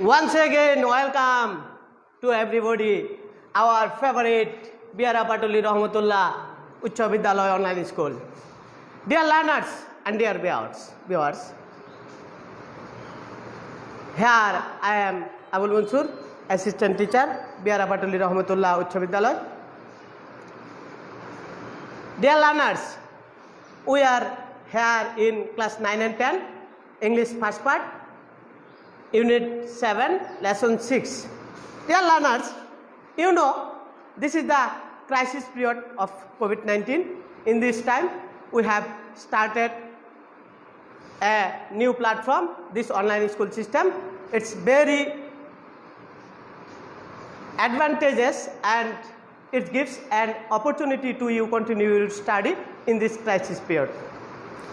Once again, welcome to everybody, our favorite Biara Patuli Rahmatullah Uccha Vidyalaya Online School. Dear learners and dear viewers, here I am Abul Mansur, assistant teacher, Biara Patuli Rahmatullah Uccha Vidyalaya. Dear learners, we are here in class 9 and 10, English first part, Unit 7, Lesson 6. Dear learners, you know this is the crisis period of COVID-19. In this time, we have started a new platform, this online school system. It's very advantageous and it gives an opportunity to you continue your study in this crisis period.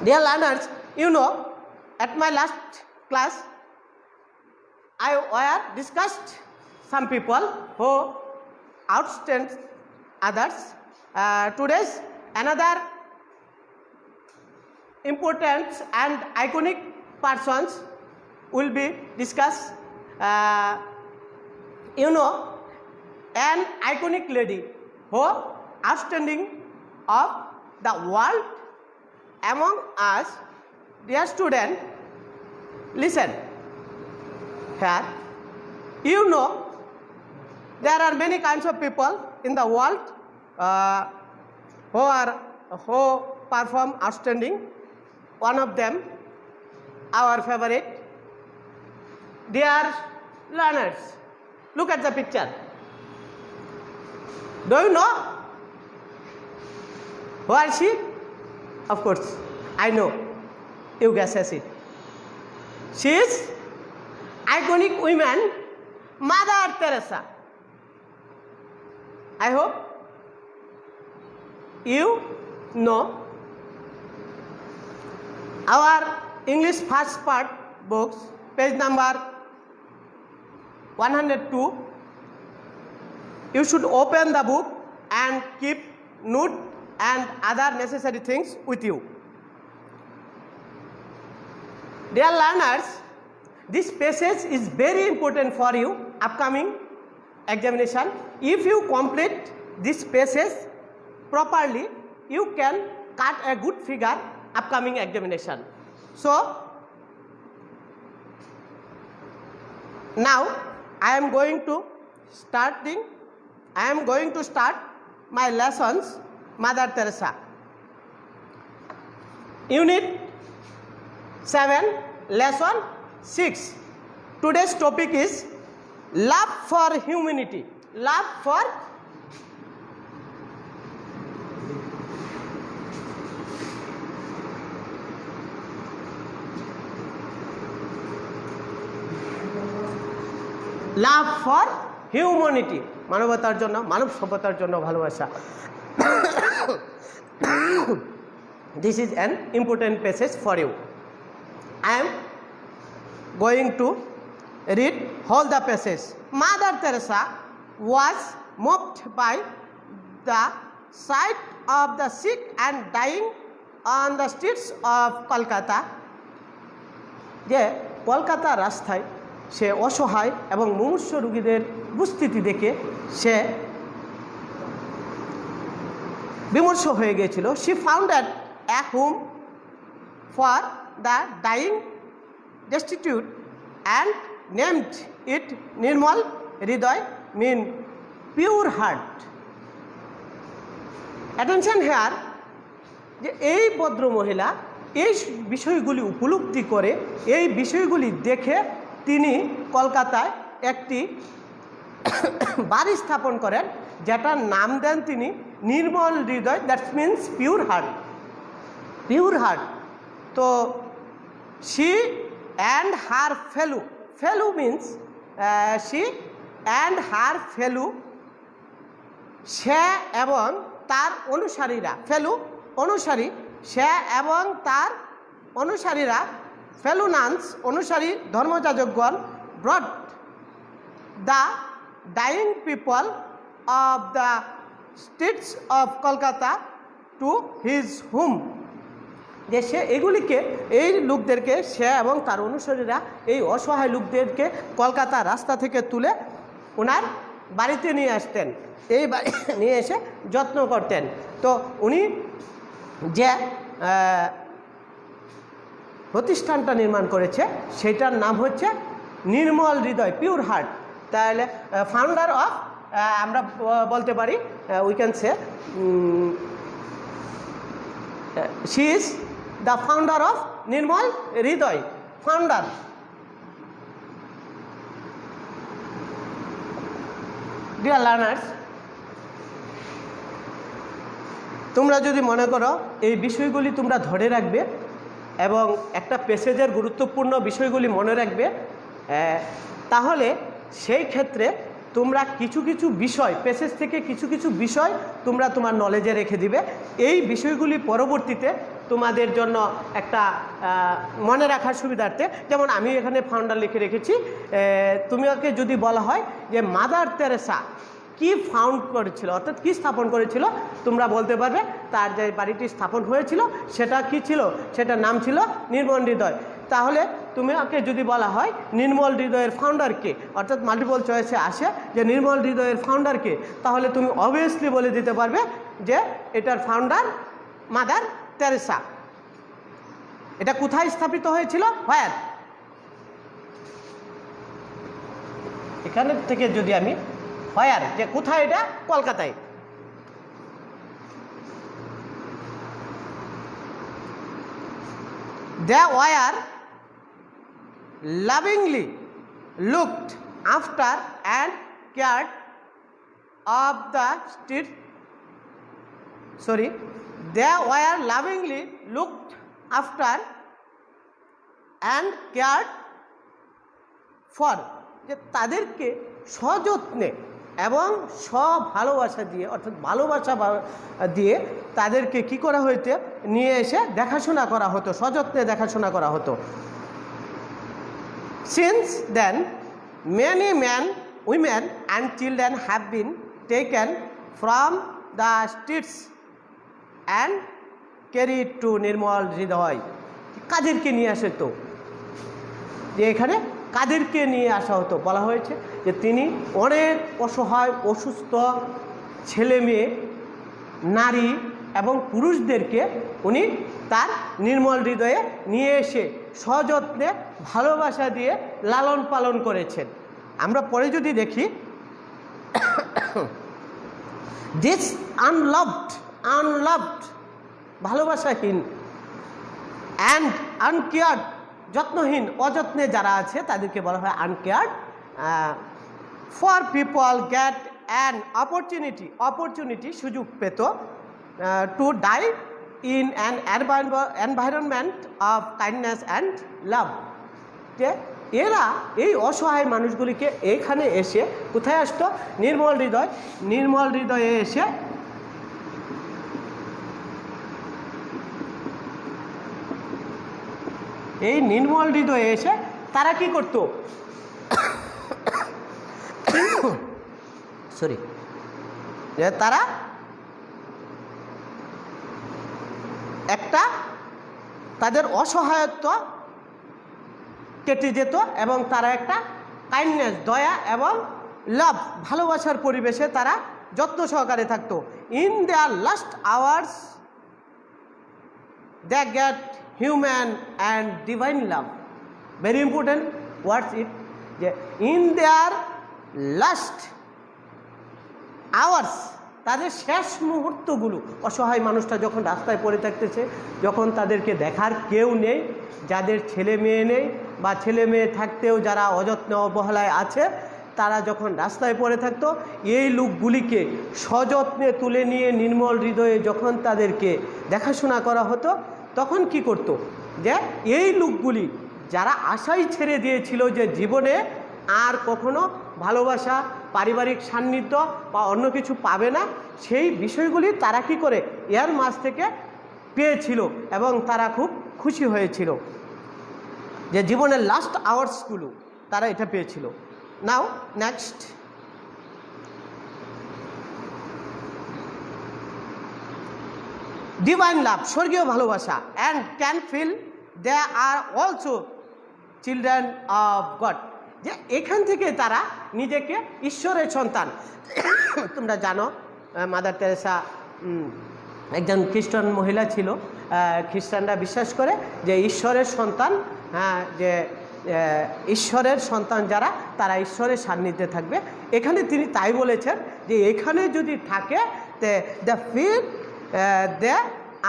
Dear learners, you know at my last class, I discussed some people who outstand others. Today's another important and iconic persons will be discussed. You know, an iconic lady who outstanding of the world among us. Dear student, listen. Here, you know, there are many kinds of people in the world who perform outstanding. One of them, our favorite. Dear learners, look at the picture. Do you know who is she? Of course, I know. You guess it. She is iconic woman, Mother Teresa. I hope you know. Our English first part books, page number 102. You should open the book and keep note and other necessary things with you. Dear learners, this passage is very important for you upcoming examination. If you complete this passage properly, you can cut a good figure upcoming examination. So now I am going to start my lessons, Mother Teresa. Unit 7, Lesson 6. Today's topic is love for humanity. Love for humanity. মানবতার জন্য, মানব সভ্যতার জন্য ভালোবাসা. This is an important passage for you. I am going to read whole the passage. Mother Teresa was moved by the sight of the sick and dying on the streets of Kolkata. যে কলকাতা রাস্তায় সে অসহায় এবং মুমূর্ষু রোগীদের উপস্থিতি দেখে সে বিমর্ষ হয়ে গিয়েছিল. She founded a home for the dying, destitute and named it Nirmal Hriday, mean pure heart. Attention here, যে এই ভদ্র মহিলা এই বিষয়গুলি উপলব্ধি করে, এই বিষয়গুলি দেখে তিনি কলকাতায় একটি বাড়ি স্থাপন করেন, যেটার নাম দেন তিনি নির্মল হৃদয়, that means pure heart. Pure heart. তো she and her fellow means she and her fellow, সে এবং তার অনুসারীরা, অনুসারী, সে এবং তার অনুসারীরা, ফেলো নান্স, অনুসারী ধর্মযাজকগণ, brought the dying people of the streets of Kolkata to his home. যে সে এগুলিকে এই লোকদেরকে সে এবং তার অনুসারীরা এই অসহায় লোকদেরকে কলকাতা রাস্তা থেকে তুলে ওনার বাড়িতে নিয়ে আসতেন, এই বাড়ি নিয়ে এসে যত্ন করতেন। তো উনি যে প্রতিষ্ঠানটা নির্মাণ করেছে সেটার নাম হচ্ছে নির্মল হৃদয়, পিওর হার্ট। তাহলে ফাউন্ডার অফ, আমরা বলতে পারি we can say she is the founder of Nirmal Hriday, founder. Dear learners, তোমরা যদি মনে করো এই বিষয়গুলি তোমরা ধরে রাখবে এবং একটা প্যাসেজের গুরুত্বপূর্ণ বিষয়গুলি মনে রাখবে, তাহলে সেই ক্ষেত্রে তোমরা কিছু কিছু বিষয়, প্যাসেজ থেকে কিছু কিছু বিষয় তোমরা তোমার নলেজে রেখে দিবে। এই বিষয়গুলি পরবর্তীতে তোমাদের জন্য একটা মনে রাখার সুবিধার্থে, যেমন আমি এখানে ফাউন্ডার লিখে রেখেছি। তোমাকে যদি বলা হয় যে মাদার তেরেসা কি ফাউন্ড করেছিল, অর্থাৎ কি স্থাপন করেছিল, তোমরা বলতে পারবে তার যে বাড়িটি স্থাপন হয়েছিল সেটা কি ছিল, সেটার নাম ছিল নির্মল হৃদয়। তাহলে তোমাকে যদি বলা হয় নির্মল হৃদয়ের ফাউন্ডারকে, অর্থাৎ মাল্টিপল চয়েসে আসে যে নির্মল হৃদয়ের ফাউন্ডারকে, তাহলে তুমি অবভিয়াসলি বলে দিতে পারবে যে এটার ফাউন্ডার মাদার তেরেসা। এটা কোথায় স্থাপিত হয়েছিল? হোয়ার? এখানে থেকে যদি আমি হোয়ার, যে কোথায়, এটা কলকাতায়। They were lovingly looked after and cared of the street. They were lovingly looked after and cared for, যে তাদেরকে সযত্নে এবং ভালোবাসা দিয়ে, অর্থাৎ ভালোবাসা দিয়ে তাদেরকে কি করা হইতে নিয়ে এসে দেখাশোনা করা হতো, সযত্নে দেখাশোনা করা হতো। Since then many men, women and children have been taken from the streets and carried to নির্মল হৃদয়। কাদেরকে নিয়ে আসে? তো যে এখানে কাদেরকে নিয়ে আসা হতো বলা হয়েছে যে তিনি অনেক অসহায়, অসুস্থ ছেলে মেয়ে, নারী এবং পুরুষদেরকে উনি তার নির্মল হৃদয়ে নিয়ে এসে সযত্নে ভালোবাসা দিয়ে লালন পালন করেছেন। আমরা পরে যদি দেখি, দিস আনলাভড ভালোবাসাহীন, অ্যান্ড আনকেয়ার্ড যত্নহীন, অযত্নে যারা আছে তাদেরকে বলা হয় uncared. For people get an opportunity সুযোগ পেত to die in an environment of kindness and love. যে এরা এই অসহায় মানুষগুলিকে এখানে এসে কোথায় আসতো? নির্মল হৃদয়ে এসে এই নির্মল হৃদয়ে এসে তারা কি করত? তারা একটা তাদের অসহায়ত্ব কেটে যেত এবং তারা একটা কাইন্ডনেস, দয়া এবং লাভ, ভালোবাসার পরিবেশে তারা যত্ন সহকারে থাকতো। In their last hours they get human and divine love. Very important words it, যে ইন দেয়ার লাস্ট আওয়ার্স, তাদের শেষ মুহূর্তগুলো, অসহায় মানুষটা যখন রাস্তায় পড়ে থাকতেছে, যখন তাদেরকে দেখার কেউ নেই, যাদের ছেলে মেয়ে নেই বা ছেলে মেয়ে থাকতেও যারা অযত্নে অবহেলায় আছে, তারা যখন রাস্তায় পড়ে থাকতো, এই লোকগুলিকে সযত্নে তুলে নিয়ে নির্মল হৃদয়ে যখন তাদেরকে দেখাশোনা করা হতো, তখন কি করত? যে এই লোকগুলি যারা আশাই ছেড়ে দিয়েছিল যে জীবনে আর কখনো ভালোবাসা, পারিবারিক সান্নিধ্য বা অন্য কিছু পাবে না, সেই বিষয়গুলি তারা কি করে এর মাঝ থেকে পেয়েছিল এবং তারা খুব খুশি হয়েছিল যে জীবনের লাস্ট আওয়ার্সগুলো তারা এটা পেয়েছিল। নাও নেক্সট, ডিভাইন লাভ, স্বর্গীয় ভালোবাসা, and can feel they are also children of God, যে এখান থেকে তারা নিজেকে ঈশ্বরের সন্তান। তোমরা জানো মাদার তেরেসা একজন খ্রিস্টান মহিলা ছিল। খ্রিস্টানরা বিশ্বাস করে যে ঈশ্বরের সন্তান, যে ঈশ্বরের সন্তান যারা, তারা ঈশ্বরের সান্নিধ্যে থাকবে। এখানে তিনি তাই বলেছেন যে এখানে যদি থাকে the feel they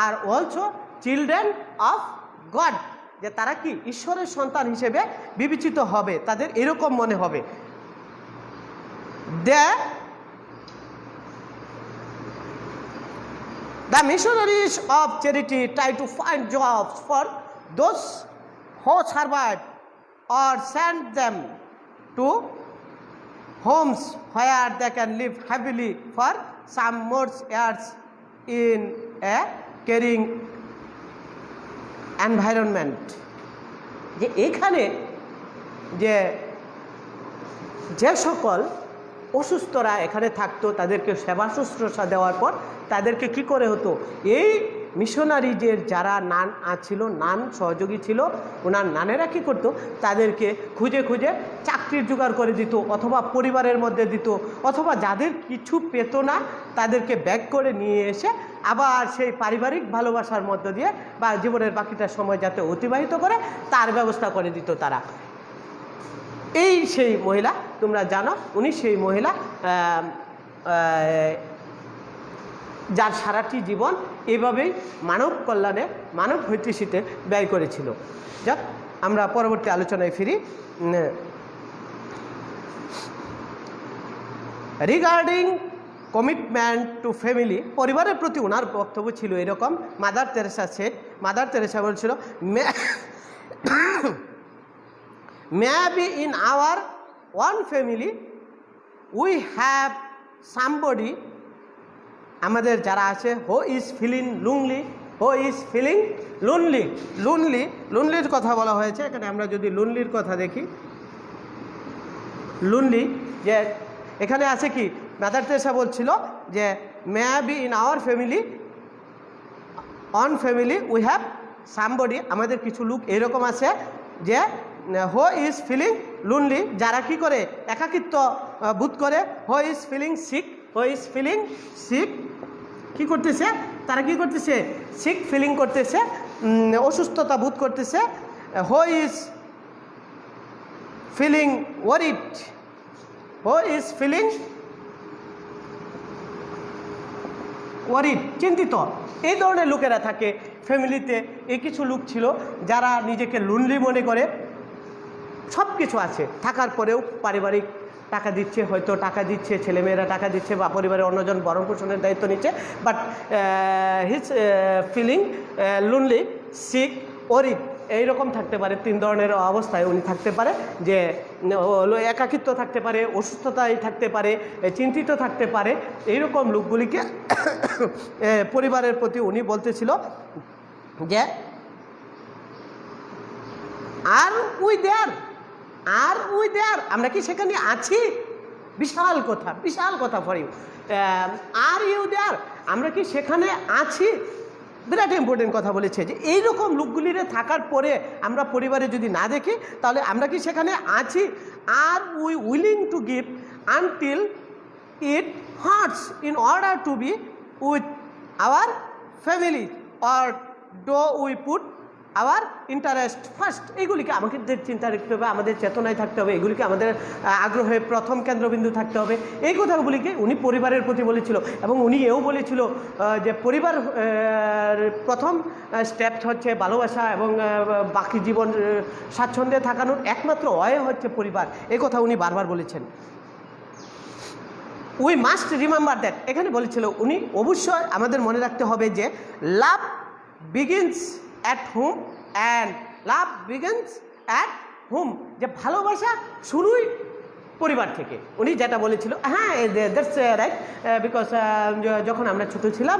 are also children of God, যে তারা কি ঈশ্বরের সন্তান হিসেবে বিবেচিত হবে, তাদের এরকম মনে হবে। The missionaries of charity try to find jobs for those who survive or send them to homes where they can live happily for some more years in a caring environment. যে এখানে যে সকল অসুস্থরা এখানে থাকতো, তাদেরকে সেবা শুশ্রূষা দেওয়ার পর তাদেরকে কি করে হতো, এই মিশনারিজের যারা নান ছিল, নান সহযোগী ছিল, ওনার নানেরা কী করতো, তাদেরকে খুঁজে খুঁজে চাকরির জোগাড় করে দিত, অথবা পরিবারের মধ্যে দিত, অথবা যাদের কিছু পেত না তাদেরকে ব্যাক করে নিয়ে এসে আবার সেই পারিবারিক ভালোবাসার মধ্য দিয়ে বা জীবনের বাকিটা সময় যাতে অতিবাহিত করে তার ব্যবস্থা করে দিত তারা। এই সেই মহিলা, তোমরা জানো উনি সেই মহিলা যার সারাটি জীবন এভাবেই মানব কল্যাণে, মানব হৈতৈষীতে ব্যয় করেছিল। যাক, আমরা পরবর্তী আলোচনায় ফিরি। রিগার্ডিং কমিটমেন্ট টু ফ্যামিলি, পরিবারের প্রতি ওনার বক্তব্য ছিল এরকম। মাদার তেরেসা বলছিল, maybe in our one family we have somebody, আমাদের যারা আছে, who is feeling lonelyর কথা বলা হয়েছে এখানে। আমরা যদি lonelyর কথা দেখি, lonely, যে এখানে আছে কি, মাদার তেরেসা বলছিল যে maybe in our family, one family we have somebody, আমাদের কিছু লোক এরকম আছে যে হো ইজ ফিলিং লোনলি, যারা কি করে একাকিত্ব বোধ করে। হো ইজ ফিলিং সিক, কি করতেছে তারা, কি করতেছে, সিক ফিলিং করতেছে, অসুস্থতা বোধ করতেছে। হো ইজ ফিলিং ওয়ারিড, চিন্তিত। এই ধরনের লোকেরা থাকে ফ্যামিলিতে। এই কিছু লোক ছিল যারা নিজেকে লোনলি মনে করে, সব কিছু আছে থাকার পরেও পারিবারিক টাকা দিচ্ছে, হয়তো টাকা দিচ্ছে, ছেলেমেয়েরা টাকা দিচ্ছে বা পরিবারের অন্যজন ভরণ পোষণের দায়িত্ব নিচ্ছে, but his feeling lonely, sick, worried, এইরকম থাকতে পারে। তিন ধরনের অবস্থায় উনি থাকতে পারে, যে একাকিত্ব থাকতে পারে, অসুস্থতায় থাকতে পারে, চিন্তিত থাকতে পারে। এইরকম লোকগুলিকে পরিবারের প্রতি উনি বলতেছিল যে আর উই দেয়ার, আমরা কি সেখানে আছি? বিশাল কথা for you. Are you there, আমরা কি সেখানে আছি? বিরাট ইম্পর্টেন্ট কথা বলেছে, যে এইরকম লোকগুলিরে থাকার পরে আমরা পরিবারে যদি না দেখি, তাহলে আমরা কি সেখানে আছি? Are we willing to give until it hurts in order to be with our family, or do we put our interest first. এইগুলিকে আমাদের চিন্তা রাখতে হবে, আমাদের চেতনায় থাকতে হবে, এগুলিকে আমাদের আগ্রহের প্রথম কেন্দ্রবিন্দু থাকতে হবে। এই কথাগুলিকে উনি পরিবারের প্রতি বলেছিল। এবং উনি এও বলেছিল যে পরিবার প্রথম স্টেপ হচ্ছে ভালোবাসা, এবং বাকি জীবন স্বাচ্ছন্দ্যে থাকানোর একমাত্র ওয়ে হচ্ছে পরিবার। এই কথা উনি বারবার বলেছেন। উই মাস্ট রিমেম্বার দ্যাট, এখানে বলেছিল উনি, অবশ্যই আমাদের মনে রাখতে হবে যে লাভ begins at home and love begins at home, যে ভালোবাসা শুরুই পরিবার থেকে। উনি যেটা বলেছিল, হ্যাঁ দ্যাটস রাইট, বিকজ যখন আমরা ছোট ছিলাম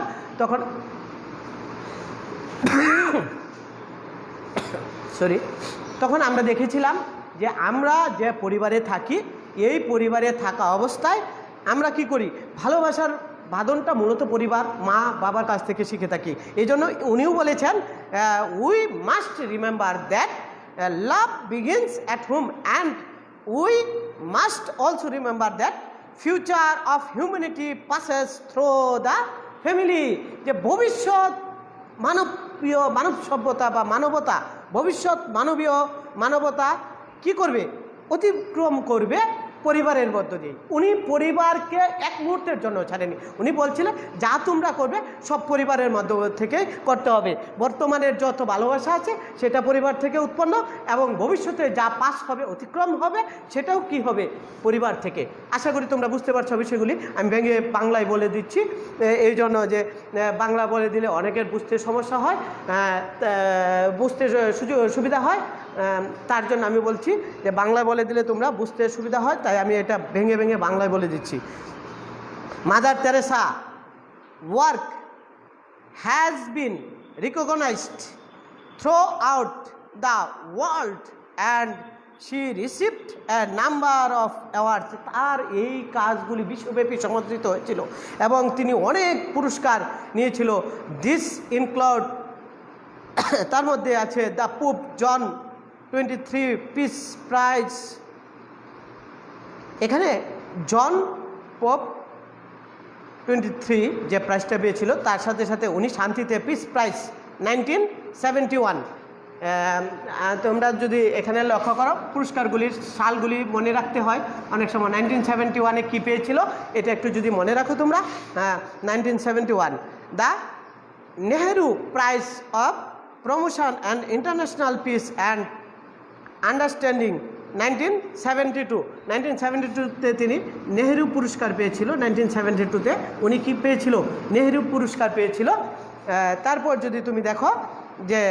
তখন আমরা দেখেছিলাম যে আমরা যে পরিবারে থাকি, এই পরিবারে থাকা অবস্থায় আমরা কি করি, ভালোবাসার বাঁধনটা মূলত পরিবার, মা বাবার কাছ থেকে শিখে থাকি। এই জন্য উনিও বলেছেন we must remember that love begins at home and we must also remember that future of humanity passes through the family. যে ভবিষ্যৎ মানব সভ্যতা বা মানবতা, ভবিষ্যৎ মানবতা কি করবে? অতিক্রম করবে পরিবারের মধ্য দিয়ে। উনি পরিবারকে এক মুহূর্তের জন্য ছাড়েনি। উনি বলছিলেন যা তোমরা করবে সব পরিবারের মধ্য থেকে করতে হবে। বর্তমানের যত ভালোবাসা আছে সেটা পরিবার থেকে উৎপন্ন, এবং ভবিষ্যতে যা পাস হবে, অতিক্রম হবে, সেটাও কি হবে? পরিবার থেকে। আশা করি তোমরা বুঝতে পারছো বিষয়গুলি। আমি ভেঙে বাংলায় বলে দিচ্ছি, এই জন্য যে বাংলা বলে দিলে অনেকের বুঝতে সমস্যা হয়, বুঝতে সুবিধা হয়, তার জন্য আমি বলছি যে বাংলায় বলে দিলে তোমরা বুঝতে সুবিধা হয়, তাই আমি এটা ভেঙে ভেঙে বাংলায় বলে দিচ্ছি। Mother Teresa work has been recognised throughout the world and she received a number of awards. তার এই কাজগুলি বিশ্বব্যাপী সমাদৃত হয়েছিল এবং তিনি অনেক পুরস্কার নিয়েছিল। দিস ইনক্লুড, তার মধ্যে আছে the Pope John 23 peace prize. এখানে জন পোপ 23 যে প্রাইজটা পেয়েছিল, তার সাথে সাথে উনি শান্তিতে পিস প্রাইজ 1971। তোমরা যদি এখানে লক্ষ্য করো, পুরস্কারগুলির সালগুলি মনে রাখতে হয় অনেক সময়। 1971-এ কী পেয়েছিল এটা একটু যদি মনে রাখো তোমরা। 1971 the Nehru prize of promotion and international peace and understanding 1972-তে তিনি নেহেরু পুরস্কার পেয়েছিল। 1972-তে উনি কি পেয়েছিল? নেহেরু পুরস্কার পেয়েছিল। তারপর যদি তুমি দেখো যে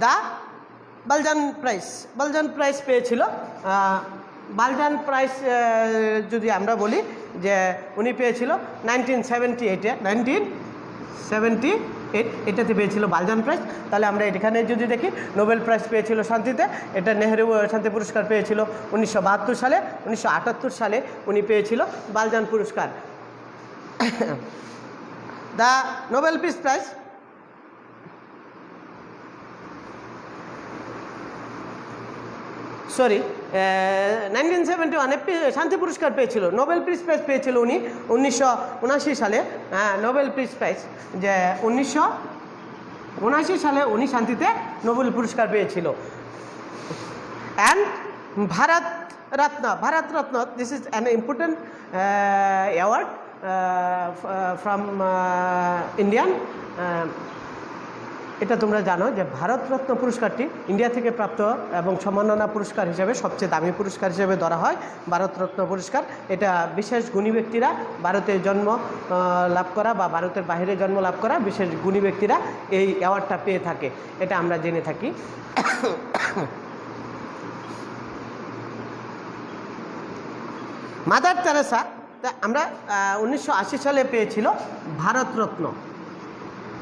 দ্য বালজান প্রাইজ পেয়েছিল। বালজান প্রাইজ যদি আমরা বলি যে উনি পেয়েছিল 1978-এ, 1978 এটাতে পেয়েছিল বালজান প্রাইজ। তাহলে আমরা এখানে যদি দেখি, নোবেল প্রাইজ পেয়েছিল শান্তিতে, এটা নেহেরু শান্তি পুরস্কার পেয়েছিল 1972 সালে। 1978 সালে উনি পেয়েছিল বালজান পুরস্কার। দ্য নোবেল পিস প্রাইজ 1971-এ শান্তি পুরস্কার পেয়েছিল। নোবেল পিস প্রাইজ পেয়েছিল উনি 1979 সালে। নোবেল পিস প্রাইজ যে 1979 সালে উনি শান্তিতে নোবেল পুরস্কার পেয়েছিল। And Bharat Ratna, this is an important award from Indian. এটা তোমরা জানো যে ভারতরত্ন পুরস্কারটি ইন্ডিয়া থেকে প্রাপ্ত এবং সম্মাননা পুরস্কার হিসেবে সবচেয়ে দামি পুরস্কার হিসেবে ধরা হয় ভারতরত্ন পুরস্কার। এটা বিশেষ গুণী ব্যক্তিরা, ভারতে জন্ম লাভ করা বা ভারতের বাইরে জন্ম লাভ করা বিশেষ গুণী ব্যক্তিরা এই অ্যাওয়ার্ডটা পেয়ে থাকে, এটা আমরা জেনে থাকি। মাদার তেরেসা আমরা 1980 সালে পেয়েছিল ভারতরত্ন।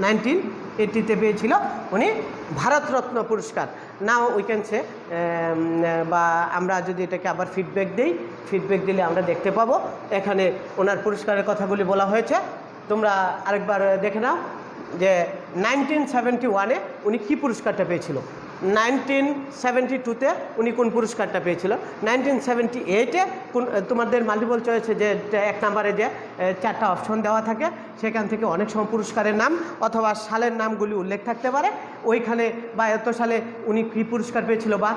1980-তে পেয়েছিল উনি ভারতরত্ন পুরস্কার। নাও উই ক্যান সে, বা আমরা যদি এটাকে আবার ফিডব্যাক দিলে আমরা দেখতে পাবো এখানে ওনার পুরস্কারের কথাগুলি বলা হয়েছে। তোমরা আরেকবার দেখে নাও যে 1971-এ উনি কী পুরস্কারটা পেয়েছিল, 1972-তে উনি কোন পুরস্কারটা পেয়েছিল, 1978-এ কোন, তোমাদের মাল্টিপল চয়েসে যে 1 নম্বরে যে 4টা অপশন দেওয়া থাকে সেখান থেকে অনেক সময় পুরস্কারের নাম অথবা সালের নামগুলি উল্লেখ থাকতে পারে ওইখানে, বা এত সালে উনি কী পুরস্কার পেয়েছিল, বা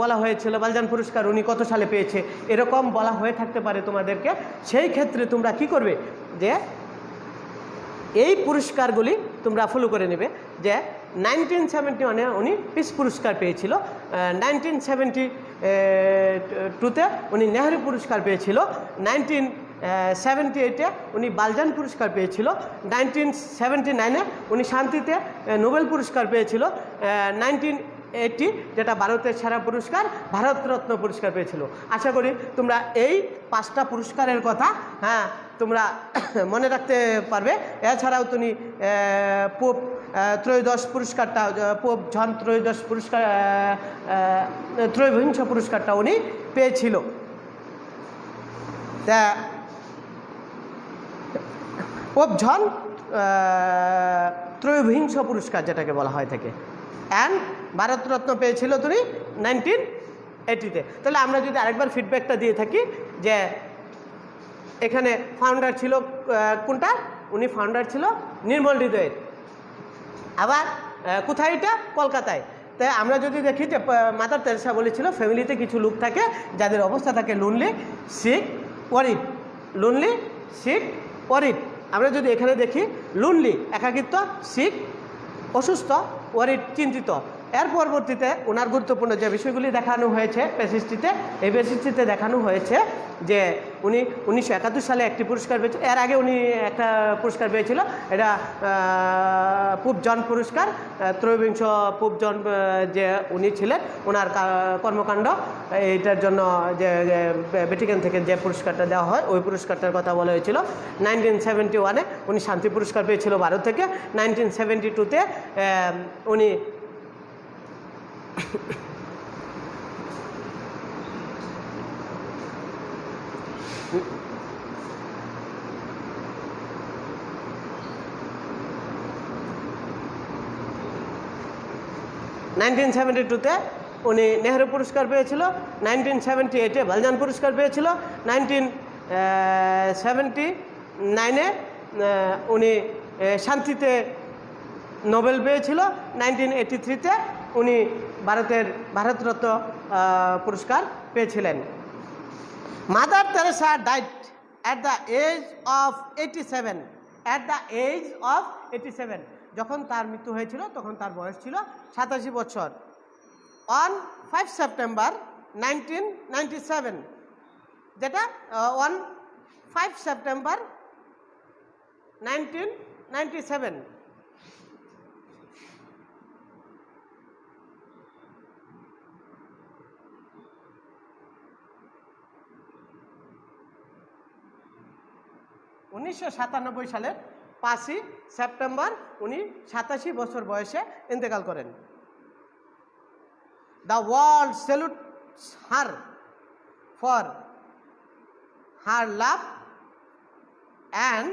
বলা হয়েছিল বালজান পুরস্কার উনি কত সালে পেয়েছে, এরকম বলা হয়ে থাকতে পারে তোমাদেরকে। সেই ক্ষেত্রে তোমরা কি করবে যে এই পুরস্কারগুলি তোমরা ফলো করে নেবে যে 1971-এ উনি পিস পুরস্কার পেয়েছিল, 1972-তে উনি নেহেরু পুরস্কার পেয়েছিল, 1978-এ উনি বালজান পুরস্কার পেয়েছিল, 1979-এ উনি শান্তিতে নোবেল পুরস্কার পেয়েছিল, 1980 যেটা ভারতের সেরা পুরস্কার ভারতরত্ন পুরস্কার পেয়েছিল। আশা করি তোমরা এই 5টা পুরস্কারের কথা তোমরা মনে রাখতে পারবে। এছাড়াও তিনি পোপ ত্রয়োদশ পুরস্কারটা, পোপ জন ত্রয়োদশ পুরস্কার, ত্রয়োবিংশ পুরস্কারটা উনি পেয়েছিল। তা পোপ জন ত্রয়োবিংশ পুরস্কার যেটাকে বলা হয় থাকে, অ্যান্ড ভারতরত্ন পেয়েছিল তিনি 1980-তে। তাহলে আমরা যদি আরেকবার ফিডব্যাকটা দিয়ে থাকি যে এখানে ফাউন্ডার ছিল কোনটা, উনি ফাউন্ডার ছিল নির্মল হৃদয়ের। আবার কোথায় এটা, কলকাতায়। তাই আমরা যদি দেখি যে মাদার তেরেসা বলেছিল ফ্যামিলিতে কিছু লোক থাকে যাদের অবস্থা থাকে lonely, sick, worried, lonely, sick, worried. আমরা যদি এখানে দেখি লোনলি একাকিত্ব, সিক অসুস্থ, ওয়ারিড চিন্তিত। এর পরবর্তীতে ওনার গুরুত্বপূর্ণ যে বিষয়গুলি দেখানো হয়েছে পেসিসটিতে, এই পেসিসটিতে দেখানো হয়েছে যে উনি 1971 সালে একটি পুরস্কার পেয়েছিল। এর আগে উনি একটা পুরস্কার পেয়েছিল, এটা পোপ জন পুরস্কার। ত্রয়োবিংশ পোপ জন যে উনি ছিলেন, ওনার কর্মকাণ্ড এইটার জন্য যে ভ্যাটিকান থেকে যে পুরস্কারটা দেওয়া হয় ওই পুরস্কারটার কথা বলা হয়েছিল। 1971-এ উনি শান্তি পুরস্কার পেয়েছিল ভারত থেকে। 1972-তে উনি উনি নেহেরু পুরস্কার পেয়েছিল। 1978-এ ভালজান পুরস্কার পেয়েছিল। 1979-এ উনি শান্তিতে নোবেল পেয়েছিল। 1983-তে উনি ভারতরত্ন পুরস্কার পেয়েছিলেন। Mother Teresa died at the age of 87। At the age of 87, যখন তার মৃত্যু হয়েছিল তখন তার বয়স ছিল 87 বছর। অন 5 সেপ্টেম্বর 1997, যেটা 5 সেপ্টেম্বর 1997। সালের 5 সেপ্টেম্বর উনি 87 বছর বয়সে ইন্তেকাল করেন। The world salutes her for her love and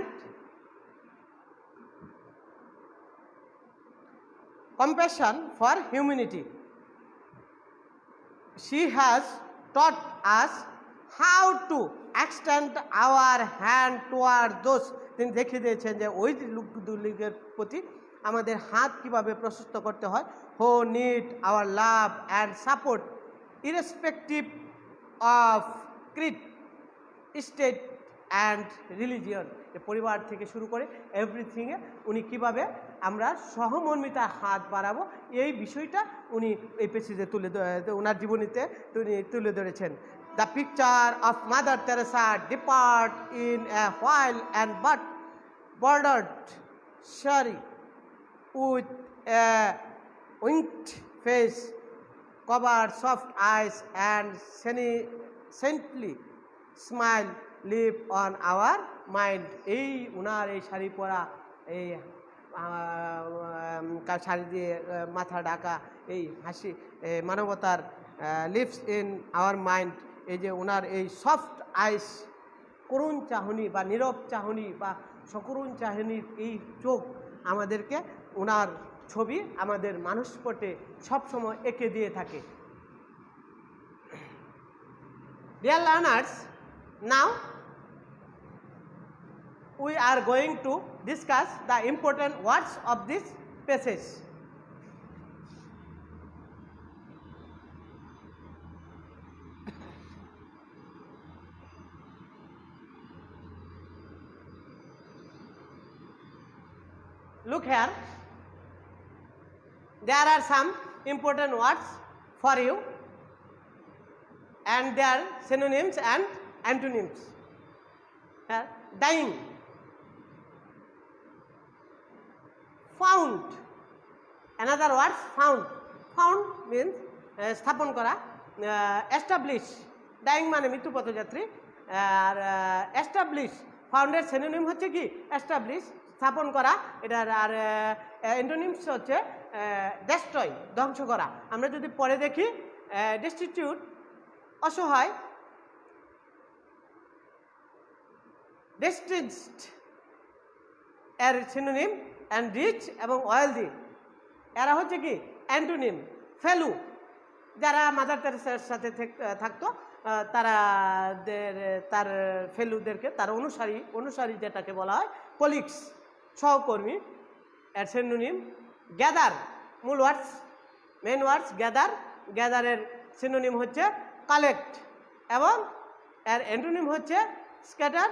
compassion for humanity. She has taught us how to extend our hand toward those, তিনি দেখিয়ে দিয়েছেন যে ওই লোকগুলির প্রতি আমাদের হাত কিভাবে প্রশস্ত করতে হয়, who need our love and support irrespective of creed, state and religion. পরিবার থেকে শুরু করে এভরিথিংয়ে উনি কিভাবে আমরা সহমর্মিতার হাত বাড়াবো, এই বিষয়টা উনি এই পেসেজে ওনার জীবনীতে তুলে ধরেছেন। The picture of Mother Teresa depart in a white and bordered sari with a winked face, covered soft eyes and saintly smile live on our mind. এই উনার এই শাড়ি পরা, এই শাড়ি দিয়ে মাথা ঢাকা এই হাসি, মানবতার লিভস ইন আওয়ার মাইন্ড। এই যে ওনার এই সফট আইস, করুণ চাহনি বা নীরব চাহনি বা সকরুণ চাহনির এই চোখ আমাদেরকে ওনার ছবি আমাদের মানসপটে সবসময় এঁকে দিয়ে থাকে। Dear learners, now we are going to discuss the important words of this passage. Look here, there are some important words for you and their synonyms and antonyms. Here, dying, found, another word found. Found means স্থাপন করা। Establish, dyeing মানে মৃত্যু পথযাত্রী, আর establish ফাউন্ডের synonym হচ্ছে কি establish, স্থাপন করা। এটার আর antonyms হচ্ছে ডেস্ট্রয়, ধ্বংস করা। আমরা যদি পরে দেখি ডেস্টিটিউট, অসহায়, ডেস্টিনড, এর সিনোনিম অ্যান্ড রিচ এবং ওয়েলদি। এরা হচ্ছে কি অ্যান্টোনিম। ফেলু, যারা মাদার তেরেসার সাথে থাকতো তার ফেলুদেরকে, তার অনুসারী যেটাকে বলা হয় কলিগস, সহকর্মী, এর সিনোনিম। গ্যাদার, মূল ওয়ার্ডস, মেন ওয়ার্ডস গ্যাদার, গ্যাদারের সিনোনিম হচ্ছে কালেক্ট এবং এর অ্যান্টোনিম হচ্ছে স্ক্যাটার,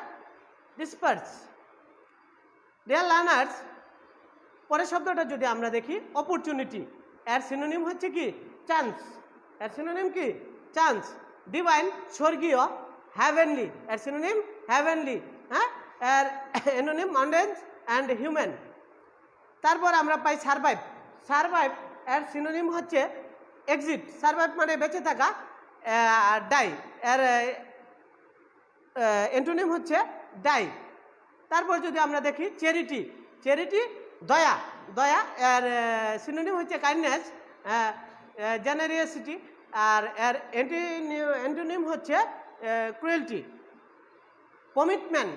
ডিসপার্স। ডিয়ার লার্নার্স, পরের শব্দটা যদি আমরা দেখি অপরচুনিটি, এর সিনোনিম হচ্ছে কি চান্স। এর সিনোনিম কি চান্স। ডিভাইন, স্বর্গীয়, হ্যাভেনলি, এর সিনোনিম হ্যাভেনলি। হ্যাঁ, এর অ্যানোনিম মাউন্টেন্স অ্যান্ড হিউম্যান। তারপর আমরা পাই সারভাইভ। সারভাইভ এর সিনোনিম হচ্ছে এক্সিট। সারভাইভ মানে বেঁচে থাকা। ডাই, এর অ্যান্টোনিম হচ্ছে ডাই। তারপর যদি আমরা দেখি চ্যারিটি, চ্যারিটি দয়া, দয়া, এর সিনোনিম হচ্ছে কাইন্ডনেস, জেনারিয়াসিটি, আর এর অ্যান্টোনিম হচ্ছে ক্রুয়েলটি। কমিটমেন্ট,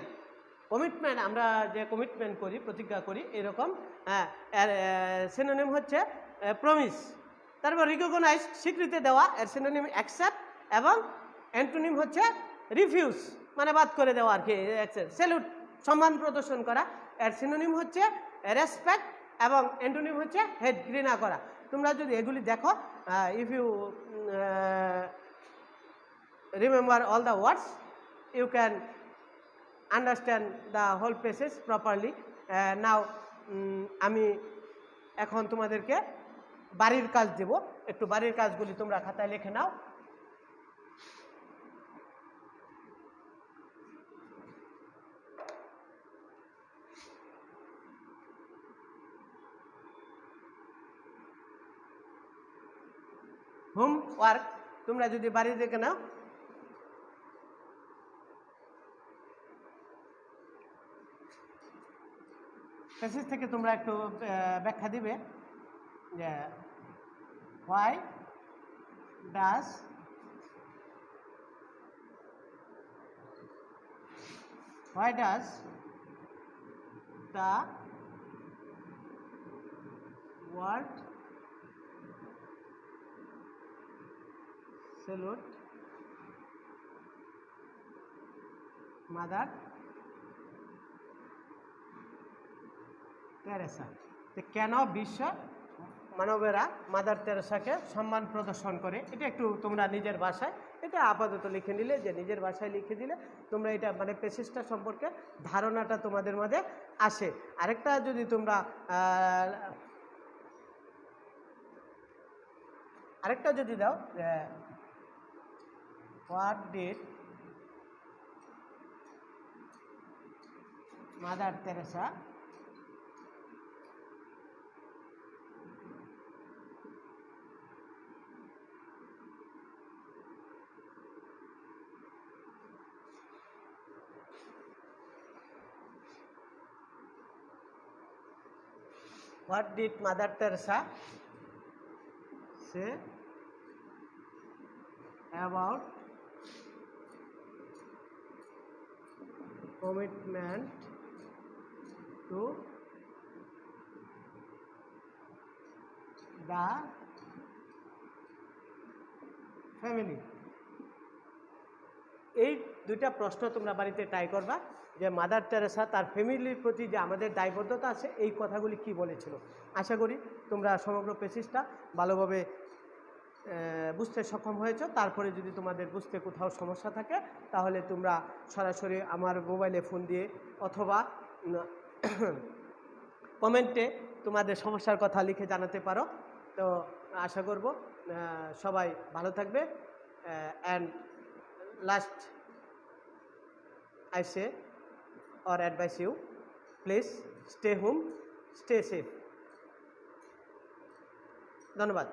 কমিটমেন্ট আমরা যে কমিটমেন্ট করি, প্রতিজ্ঞা করি এরকম, এর সিনোনিম হচ্ছে প্রমিস। তারপর রিকগনাইজ, স্বীকৃতি দেওয়া, এর সিনোনিম অ্যাকসেপ্ট এবং অ্যান্টোনিম হচ্ছে রিফিউজ, মানে বাদ করে দেওয়া আর কি। স্যালুট, সম্মান প্রদর্শন করা, এর সিনোনিম হচ্ছে রেসপেক্ট এবং অ্যান্টোনিম হচ্ছে হেড, ঘৃণা করা। তোমরা যদি এগুলি দেখো, if you remember all the words, you can understand the whole passage properly. Now আমি এখন তোমাদেরকে বাড়ির কাজ দেব, একটু বাড়ির কাজগুলি তোমরা খাতায় লিখে নাও। হোমওয়ার্ক তোমরা যদি বাড়ি দেখে নাও, প্যাসেজ থেকে তোমরা একটু ব্যাখ্যা দিবে যে why does the word salute Mother Teresa. তো কেন বিশ্ব মানবেরা মাদার তেরেসাকে সম্মান প্রদর্শন করে, এটা একটু তোমরা নিজের ভাষায়, এটা আপাতত লিখে নিলে, যে নিজের ভাষায় লিখে দিলে তোমরা এটা মানে প্যাসেজটা সম্পর্কে ধারণাটা তোমাদের মধ্যে আসে। আরেকটা যদি তোমরা আরেকটা যদি দাও, What did Mother Teresa say about commitment to the family? এই দুইটা প্রশ্ন তোমরা বাড়িতে ট্রাই করবা, যে মাদার তেরেসা তার ফ্যামিলির প্রতি যে আমাদের দায়বদ্ধতা আছে, এই কথাগুলি কি বলেছিল। আশা করি তোমরা সমগ্র প্যাসেজটা ভালোভাবে বুঝতে সক্ষম হয়েছ। তারপরে যদি তোমাদের বুঝতে কোথাও সমস্যা থাকে, তাহলে তোমরা সরাসরি আমার মোবাইলে ফোন দিয়ে অথবা কমেন্টে তোমাদের সমস্যার কথা লিখে জানাতে পারো। তো আশা করব সবাই ভালো থাকবে। And last I say or advise you, please stay home, stay safe. ধন্যবাদ।